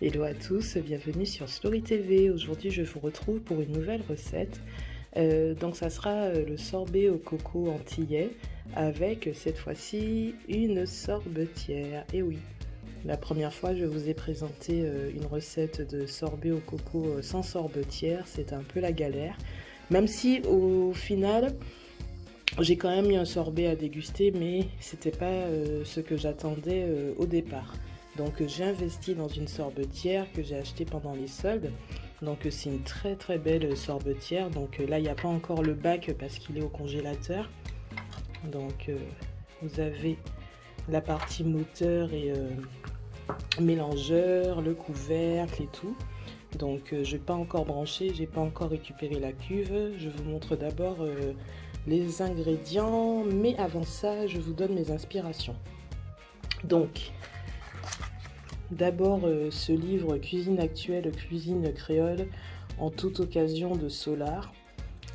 Hello à tous, bienvenue sur Story TV. Aujourd'hui je vous retrouve pour une nouvelle recette. Donc ça sera le sorbet au coco antillais avec cette fois-ci une sorbetière. Et oui, la première fois je vous ai présenté une recette de sorbet au coco sans sorbetière, c'était un peu la galère. Même si au final j'ai quand même eu un sorbet à déguster, mais c'était pas ce que j'attendais au départ. Donc j'ai investi dans une sorbetière que j'ai achetée pendant les soldes. Donc c'est une très très belle sorbetière. Donc là il n'y a pas encore le bac parce qu'il est au congélateur. Donc vous avez la partie moteur et mélangeur, le couvercle et tout. Donc je n'ai pas encore branché, j'ai pas encore récupéré la cuve. Je vous montre d'abord les ingrédients, mais avant ça je vous donne mes inspirations. Donc d'abord ce livre Cuisine actuelle, cuisine créole en toute occasion de Solar.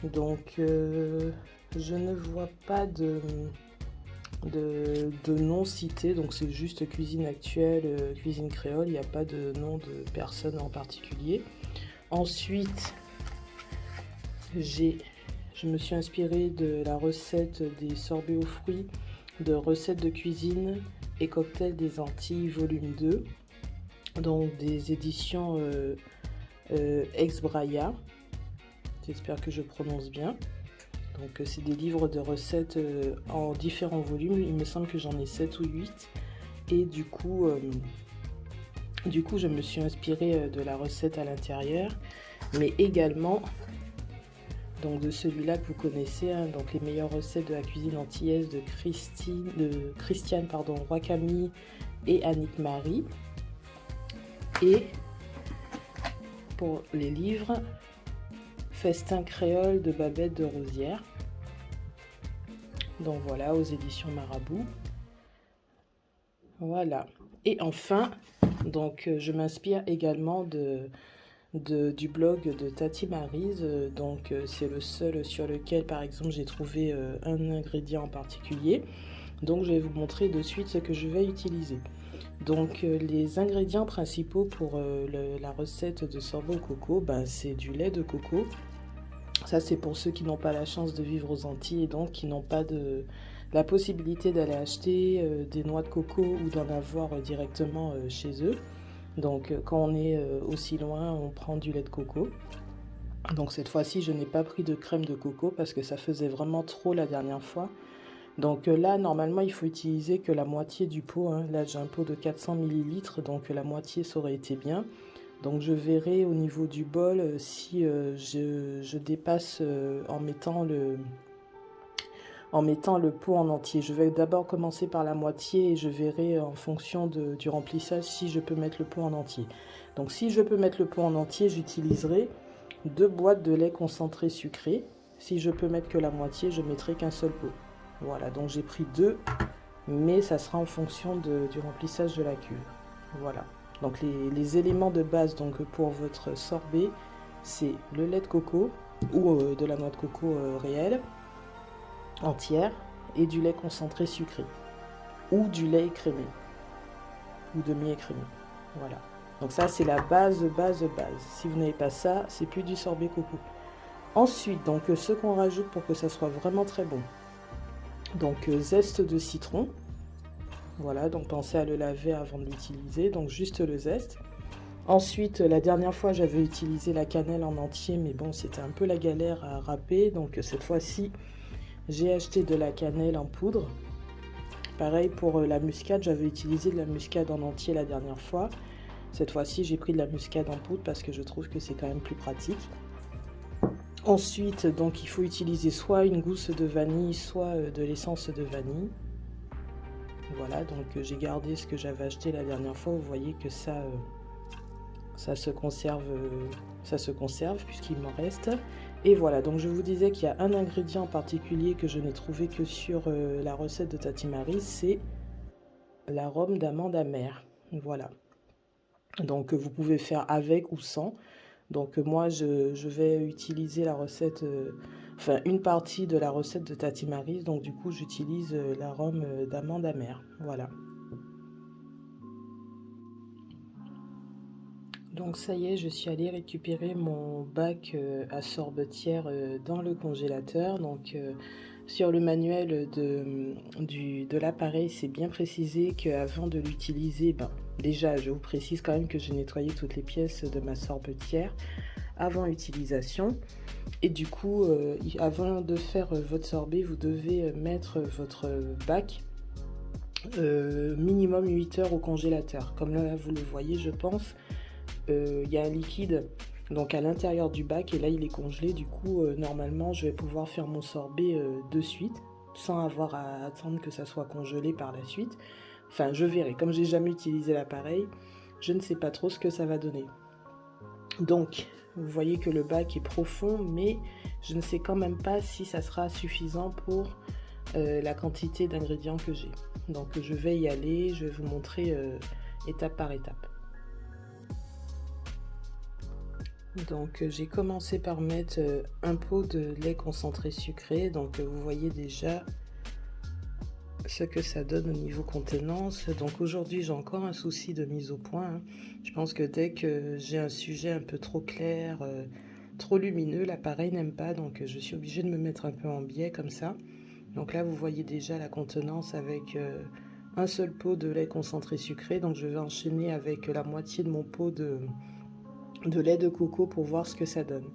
Donc je ne vois pas de nom cité, donc c'est juste cuisine actuelle, cuisine créole, il n'y a pas de nom de personne en particulier. Ensuite je me suis inspirée de la recette des sorbets aux fruits de recettes de cuisine et cocktails des Antilles volume 2, donc des éditions Ex Braya, j'espère que je prononce bien. Donc c'est des livres de recettes en différents volumes, il me semble que j'en ai 7 ou 8. Et du coup je me suis inspirée de la recette à l'intérieur, mais également donc de celui-là que vous connaissez, hein, donc les meilleures recettes de la cuisine antillaise de Christiane Roy-Camille et Annick Marie. Et pour les livres, Festin créole de Babette de Rosière. Donc voilà, aux éditions Marabout. Voilà. Et enfin, donc je m'inspire également du blog de Tati Maryse. Donc c'est le seul sur lequel, par exemple, j'ai trouvé un ingrédient en particulier. Donc je vais vous montrer de suite ce que je vais utiliser. Donc les ingrédients principaux pour la recette de sorbet au coco, c'est du lait de coco. Ça c'est pour ceux qui n'ont pas la chance de vivre aux Antilles et donc qui n'ont pas la possibilité d'aller acheter des noix de coco ou d'en avoir directement chez eux. Donc quand on est aussi loin, on prend du lait de coco. Donc cette fois-ci, je n'ai pas pris de crème de coco parce que ça faisait vraiment trop la dernière fois. Donc là, normalement, il faut utiliser que la moitié du pot, hein. Là, j'ai un pot de 400 ml, donc la moitié, ça aurait été bien. Donc je verrai au niveau du bol si je dépasse en mettant le pot en entier. Je vais d'abord commencer par la moitié et je verrai en fonction du remplissage si je peux mettre le pot en entier. Donc si je peux mettre le pot en entier, j'utiliserai 2 boîtes de lait concentré sucré. Si je peux mettre que la moitié, je mettrai qu'un seul pot. Voilà, donc j'ai pris 2, mais ça sera en fonction du remplissage de la cuve. Voilà, donc les éléments de base donc, pour votre sorbet, c'est le lait de coco ou de la noix de coco réelle, entière, et du lait concentré sucré, ou du lait écrémé, ou demi-écrémé. Voilà, donc ça c'est la base. Si vous n'avez pas ça, c'est plus du sorbet coco. Ensuite, donc ce qu'on rajoute pour que ça soit vraiment très bon, donc zeste de citron. Voilà, donc pensez à le laver avant de l'utiliser, donc juste le zeste. Ensuite, la dernière fois, j'avais utilisé la cannelle en entier, mais bon, c'était un peu la galère à râper. Donc cette fois-ci, j'ai acheté de la cannelle en poudre. Pareil pour la muscade, j'avais utilisé de la muscade en entier la dernière fois. Cette fois-ci, j'ai pris de la muscade en poudre parce que je trouve que c'est quand même plus pratique. Ensuite, donc il faut utiliser soit une gousse de vanille, soit de l'essence de vanille. Voilà, donc j'ai gardé ce que j'avais acheté la dernière fois. Vous voyez que ça se conserve puisqu'il m'en reste. Et voilà, donc je vous disais qu'il y a un ingrédient en particulier que je n'ai trouvé que sur la recette de Tati Maryse, c'est l'arôme d'amande amère. Voilà, donc vous pouvez faire avec ou sans. Donc moi je vais utiliser la recette, une partie de la recette de Tati Maryse, donc du coup j'utilise l'arôme d'amande amère. Voilà. Donc ça y est, je suis allée récupérer mon bac à sorbetière dans le congélateur. Donc sur le manuel de l'appareil, c'est bien précisé qu'avant de l'utiliser, déjà je vous précise quand même que j'ai nettoyé toutes les pièces de ma sorbetière avant utilisation. Et du coup, avant de faire votre sorbet, vous devez mettre votre bac minimum 8 heures au congélateur. Comme là, vous le voyez, je pense, il y a un liquide donc à l'intérieur du bac et là il est congelé. Du coup, normalement, je vais pouvoir faire mon sorbet de suite sans avoir à attendre que ça soit congelé par la suite. Enfin, je verrai. Comme j'ai jamais utilisé l'appareil, je ne sais pas trop ce que ça va donner. Donc, vous voyez que le bac est profond, mais je ne sais quand même pas si ça sera suffisant pour la quantité d'ingrédients que j'ai. Donc, je vais y aller, je vais vous montrer étape par étape. Donc, j'ai commencé par mettre un pot de lait concentré sucré. Donc, vous voyez déjà ce que ça donne au niveau contenance. Donc aujourd'hui j'ai encore un souci de mise au point. Je pense que dès que j'ai un sujet un peu trop clair, trop lumineux, l'appareil n'aime pas, donc je suis obligée de me mettre un peu en biais comme ça. Donc là vous voyez déjà la contenance avec un seul pot de lait concentré sucré. Donc je vais enchaîner avec la moitié de mon pot de lait de coco pour voir ce que ça donne.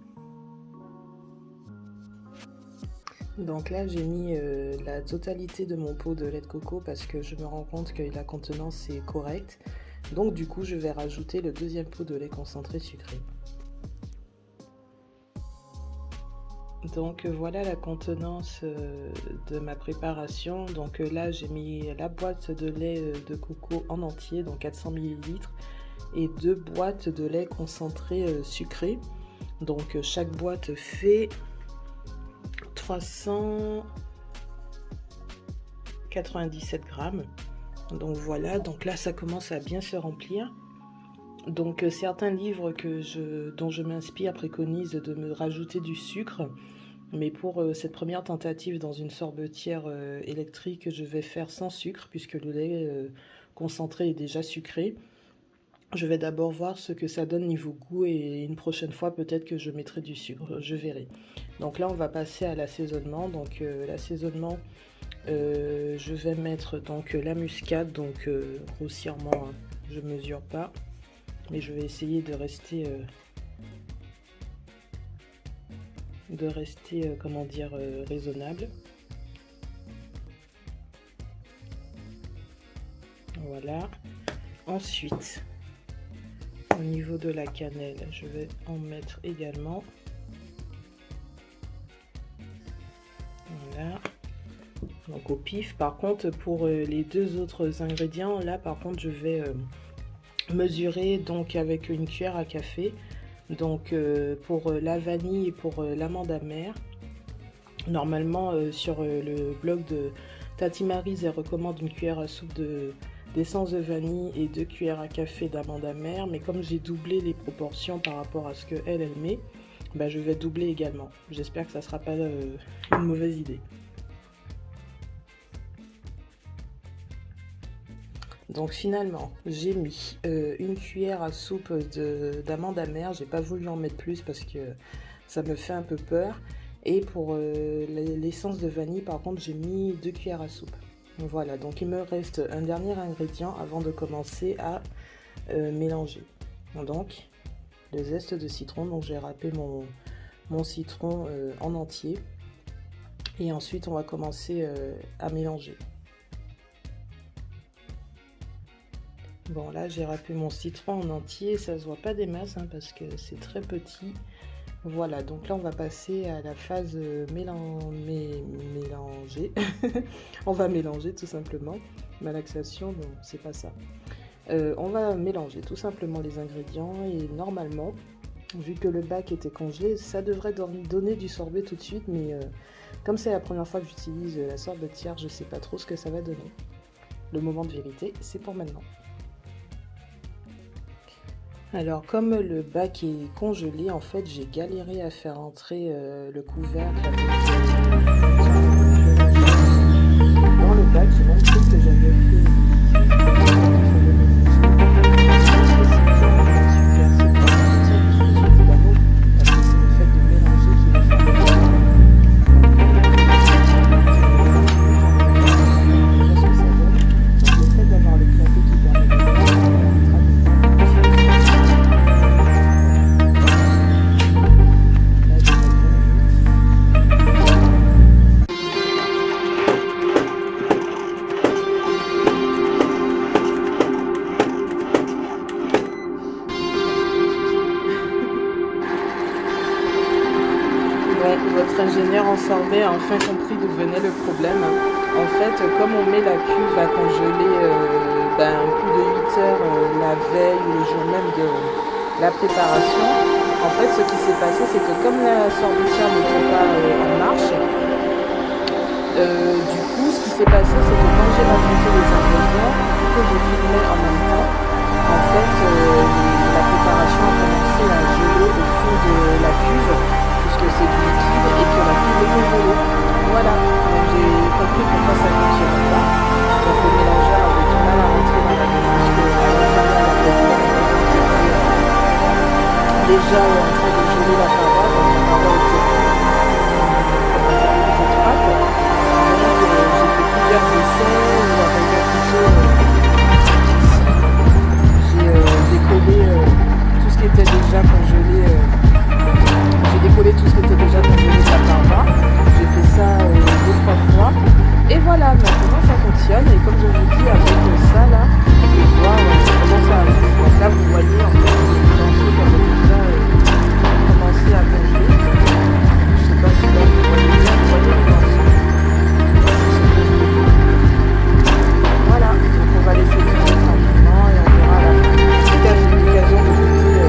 Donc là j'ai mis la totalité de mon pot de lait de coco parce que je me rends compte que la contenance est correcte. Donc du coup je vais rajouter le deuxième pot de lait concentré sucré. Donc voilà la contenance de ma préparation. Donc là j'ai mis la boîte de lait de coco en entier, donc 400 ml, et 2 boîtes de lait concentré sucré. Donc chaque boîte fait 397 grammes. Donc voilà, donc là ça commence à bien se remplir. Donc certains livres dont je m'inspire préconisent de me rajouter du sucre, mais pour cette première tentative dans une sorbetière électrique, je vais faire sans sucre puisque le lait concentré est déjà sucré. Je vais d'abord voir ce que ça donne niveau goût et une prochaine fois peut-être que je mettrai du sucre, je verrai. Donc là on va passer à l'assaisonnement. Donc l'assaisonnement, je vais mettre donc la muscade, donc grossièrement, hein, je mesure pas, mais je vais essayer de rester comment dire, raisonnable. Voilà. Ensuite, au niveau de la cannelle, je vais en mettre également. Voilà. Donc au pif. Par contre, pour les deux autres ingrédients, là par contre, je vais mesurer donc avec une cuillère à café. Donc pour la vanille et pour l'amande amère. Normalement, sur le blog de Tati Maryse, elle recommande une cuillère à soupe d'essence de vanille et 2 cuillères à café d'amande amère, mais comme j'ai doublé les proportions par rapport à ce que elle met, je vais doubler également. J'espère que ça sera pas une mauvaise idée. Donc finalement j'ai mis une cuillère à soupe d'amande amère. J'ai pas voulu en mettre plus parce que ça me fait un peu peur. Et pour l'essence de vanille par contre j'ai mis 2 cuillères à soupe. Voilà, donc il me reste un dernier ingrédient avant de commencer à mélanger. Donc le zeste de citron, donc j'ai râpé mon citron en entier. Et ensuite on va commencer à mélanger. Bon là j'ai râpé mon citron en entier, ça se voit pas des masses hein, parce que c'est très petit. Voilà, donc là on va passer à la phase mélanger. On va mélanger tout simplement. Malaxation, non, c'est pas ça. On va mélanger tout simplement les ingrédients et normalement, vu que le bac était congelé, ça devrait donner du sorbet tout de suite, mais comme c'est la première fois que j'utilise la sorbetière, je sais pas trop ce que ça va donner. Le moment de vérité, c'est pour maintenant. Alors comme le bac est congelé, en fait j'ai galéré à faire entrer le couvercle dans le bac. J'ai même cru que j'avais fait Notre ingénieur en sorbet a enfin compris d'où venait le problème. En fait, comme on met la cuve à congeler plus de 8 heures la veille ou le jour même de la préparation, en fait, ce qui s'est passé, c'est que comme la sorbetière n'était pas en marche, du coup, ce qui s'est passé, c'est que quand j'ai rajouté les ingrédients, vu que je filmais en même temps, en fait, la préparation a commencé à geler au fond de la cuve, puisque c'est du liquide et que la cuve est congelée. Voilà, donc j'ai compris pourquoi ça ne fonctionnait pas. Donc le mélangeur avait du mal à rentrer dans la cuve, puisque à l'intérieur, il y avait plein d'ingrédients qui étaient déjà en train de geler la paroi, donc la paroi était plus étroite. Donc j'ai fait plusieurs essais où avec un couteau j'ai décollé tout ce qui était déjà congelé. J'ai décollé tout ce qui était déjà congelé de la paroi. J'ai fait ça 2-3 fois. Et voilà, maintenant ça fonctionne. Et comme je vous dis, avec ça là, on peut voir comment ça arrive. Donc là, vous voyez en fait les morceaux qui avaient déjà commencé à congeler. Je sais pas si là vous voyez bien, vous voyez les morceaux. Voilà, donc on va laisser tout ça tranquillement et on verra à la fin. Si tu as eu l'occasion de goûter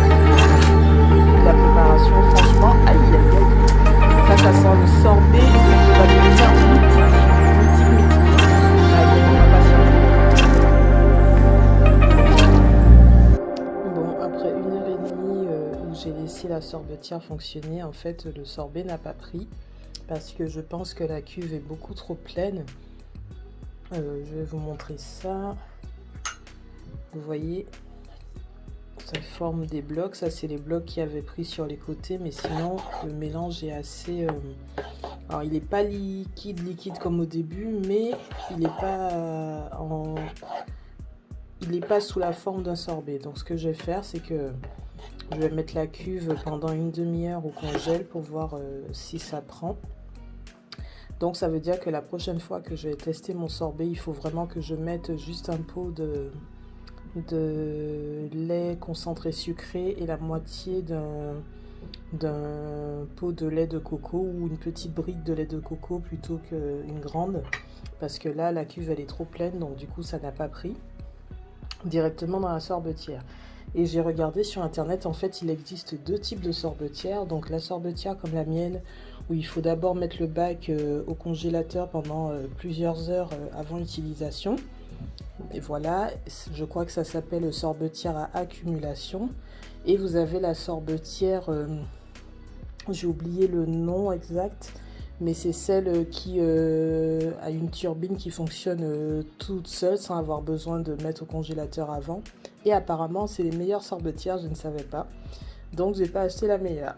la préparation, franchement, aïe aïe aïe. Ça sent le sorbet, on va dire ça mythique. Allez, on va patienter. Bon, après 1h30 où j'ai laissé la sorbetière fonctionner, en fait, le sorbet n'a pas pris parce que je pense que la cuve est beaucoup trop pleine. Je vais vous montrer ça. Vous voyez, ça forme des blocs. Ça, c'est les blocs qui avaient pris sur les côtés. Mais sinon, le mélange est assez... Alors, il n'est pas liquide comme au début, mais il n'est pas il n'est pas sous la forme d'un sorbet. Donc, ce que je vais faire, c'est que je vais mettre la cuve pendant une demi-heure au congèle pour voir si ça prend. Donc ça veut dire que la prochaine fois que je vais tester mon sorbet, il faut vraiment que je mette juste un pot de lait concentré sucré et la moitié d'un pot de lait de coco ou une petite brique de lait de coco plutôt qu'une grande. Parce que là, la cuve, elle est trop pleine, donc du coup, ça n'a pas pris directement dans la sorbetière. Et j'ai regardé sur internet, en fait, il existe deux types de sorbetières. Donc la sorbetière comme la mienne, où il faut d'abord mettre le bac au congélateur pendant plusieurs heures avant utilisation. Et voilà, je crois que ça s'appelle sorbetière à accumulation. Et vous avez la sorbetière, j'ai oublié le nom exact, mais c'est celle qui a une turbine qui fonctionne toute seule sans avoir besoin de mettre au congélateur avant. Et apparemment, c'est les meilleures sorbetières, je ne savais pas. Donc, j'ai pas acheté la meilleure.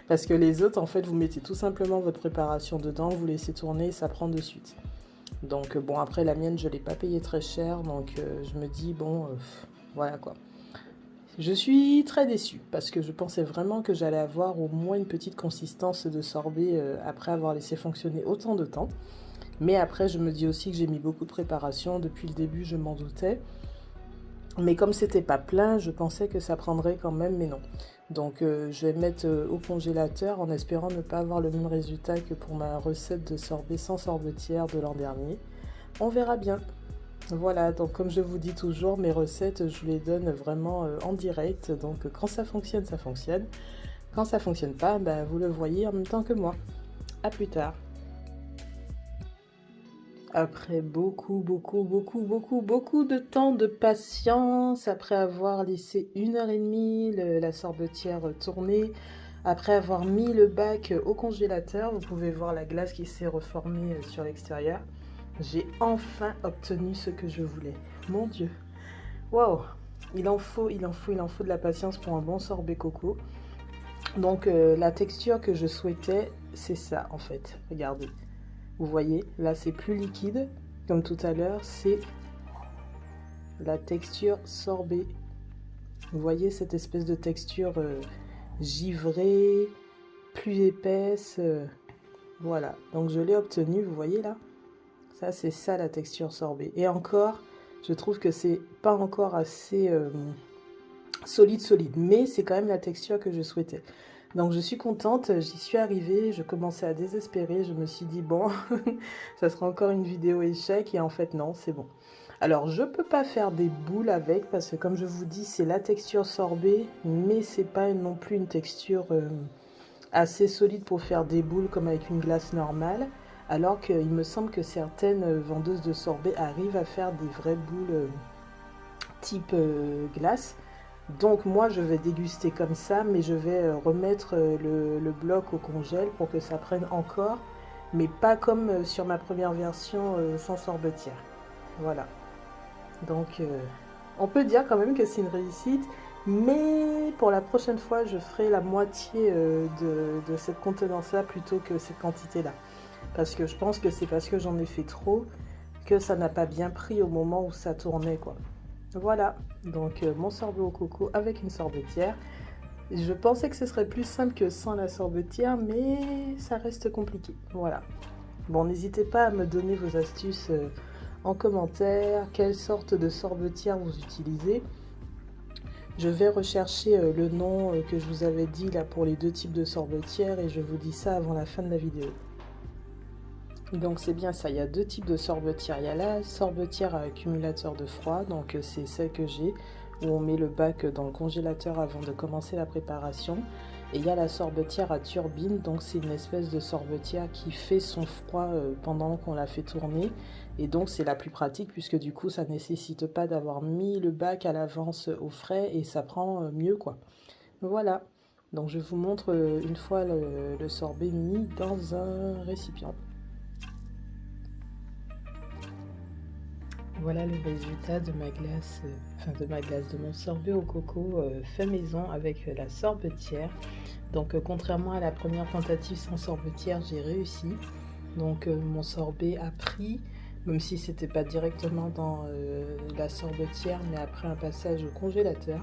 Parce que les autres, en fait, vous mettez tout simplement votre préparation dedans, vous laissez tourner et ça prend de suite. Donc, bon, après, la mienne, je ne l'ai pas payée très cher. Donc, je me dis, bon, voilà quoi. Je suis très déçue parce que je pensais vraiment que j'allais avoir au moins une petite consistance de sorbet après avoir laissé fonctionner autant de temps. Mais après, je me dis aussi que j'ai mis beaucoup de préparation. Depuis le début, je m'en doutais. Mais comme c'était pas plein, je pensais que ça prendrait quand même, mais non. Donc je vais mettre au congélateur en espérant ne pas avoir le même résultat que pour ma recette de sorbet sans sorbetière de l'an dernier. On verra bien. Voilà, donc comme je vous dis toujours, mes recettes, je vous les donne vraiment en direct. Donc quand ça fonctionne, ça fonctionne. Quand ça fonctionne pas, ben, vous le voyez en même temps que moi. À plus tard. Après beaucoup de temps de patience, après avoir laissé 1h30 la sorbetière tourner, après avoir mis le bac au congélateur, vous pouvez voir la glace qui s'est reformée sur l'extérieur. J'ai enfin obtenu ce que je voulais. Mon Dieu. Waouh. Il en faut de la patience pour un bon sorbet coco. Donc la texture que je souhaitais, c'est ça en fait. Regardez. Vous voyez, là c'est plus liquide, comme tout à l'heure, c'est la texture sorbet. Vous voyez cette espèce de texture givrée, plus épaisse. Voilà, donc je l'ai obtenu, vous voyez là. Ça c'est ça la texture sorbet. Et encore, je trouve que c'est pas encore assez solide, mais c'est quand même la texture que je souhaitais. Donc je suis contente, j'y suis arrivée, je commençais à désespérer, je me suis dit bon, ça sera encore une vidéo échec et en fait non, c'est bon. Alors je peux pas faire des boules avec parce que comme je vous dis c'est la texture sorbet, mais c'est pas non plus une texture assez solide pour faire des boules comme avec une glace normale. Alors qu'il me semble que certaines vendeuses de sorbet arrivent à faire des vraies boules type glace. Donc moi je vais déguster comme ça, mais je vais remettre le bloc au congèle pour que ça prenne encore, mais pas comme sur ma première version sans sorbetière. Voilà. Donc on peut dire quand même que c'est une réussite, mais pour la prochaine fois je ferai la moitié de cette contenance-là plutôt que cette quantité-là. Parce que je pense que c'est parce que j'en ai fait trop que ça n'a pas bien pris au moment où ça tournait quoi. Voilà, donc mon sorbet au coco avec une sorbetière. Je pensais que ce serait plus simple que sans la sorbetière, mais ça reste compliqué. Voilà. Bon, n'hésitez pas à me donner vos astuces en commentaire, quelle sorte de sorbetière vous utilisez. Je vais rechercher le nom que je vous avais dit là pour les deux types de sorbetières et je vous dis ça avant la fin de la vidéo. Donc c'est bien ça, il y a deux types de sorbetières. Il y a la sorbetière à accumulateur de froid, donc c'est celle que j'ai, où on met le bac dans le congélateur avant de commencer la préparation. Et il y a la sorbetière à turbine, donc c'est une espèce de sorbetière qui fait son froid pendant qu'on la fait tourner. Et donc c'est la plus pratique puisque du coup ça ne nécessite pas d'avoir mis le bac à l'avance au frais et ça prend mieux quoi. Voilà, donc je vous montre une fois le sorbet mis dans un récipient. Voilà le résultat de ma glace, de mon sorbet au coco fait maison avec la sorbetière. Donc contrairement à la première tentative sans sorbetière, j'ai réussi. Donc mon sorbet a pris, même si c'était pas directement dans la sorbetière, mais après un passage au congélateur.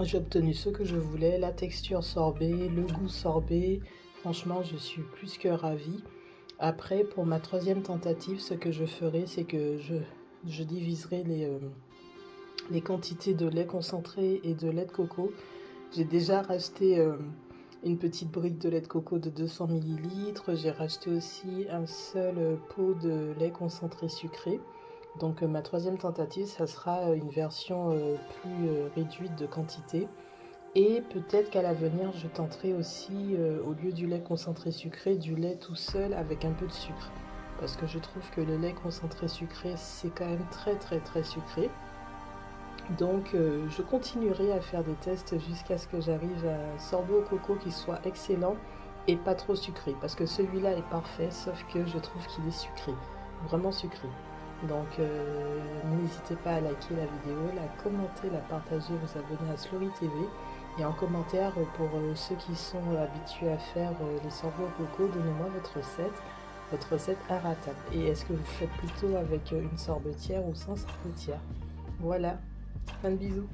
J'ai obtenu ce que je voulais, la texture sorbet, le goût sorbet. Franchement, je suis plus que ravie. Après, pour ma troisième tentative, ce que je ferai, c'est que je diviserai les quantités de lait concentré et de lait de coco. J'ai déjà racheté une petite brique de lait de coco de 200 ml. J'ai racheté aussi un seul pot de lait concentré sucré. Donc ma troisième tentative, ça sera une version plus réduite de quantité. Et peut-être qu'à l'avenir, je tenterai aussi, au lieu du lait concentré sucré, du lait tout seul avec un peu de sucre. Parce que je trouve que le lait concentré sucré, c'est quand même très sucré. Donc je continuerai à faire des tests jusqu'à ce que j'arrive à un sorbet au coco qui soit excellent et pas trop sucré. Parce que celui-là est parfait, sauf que je trouve qu'il est sucré, vraiment sucré. Donc n'hésitez pas à liker la vidéo, la commenter, la partager, vous abonner à Slory TV. Et en commentaire, pour ceux qui sont habitués à faire les sorbets au coco, donnez-moi votre recette inratable. Et est-ce que vous faites plutôt avec une sorbetière ou sans sorbetière? Voilà, plein de bisous.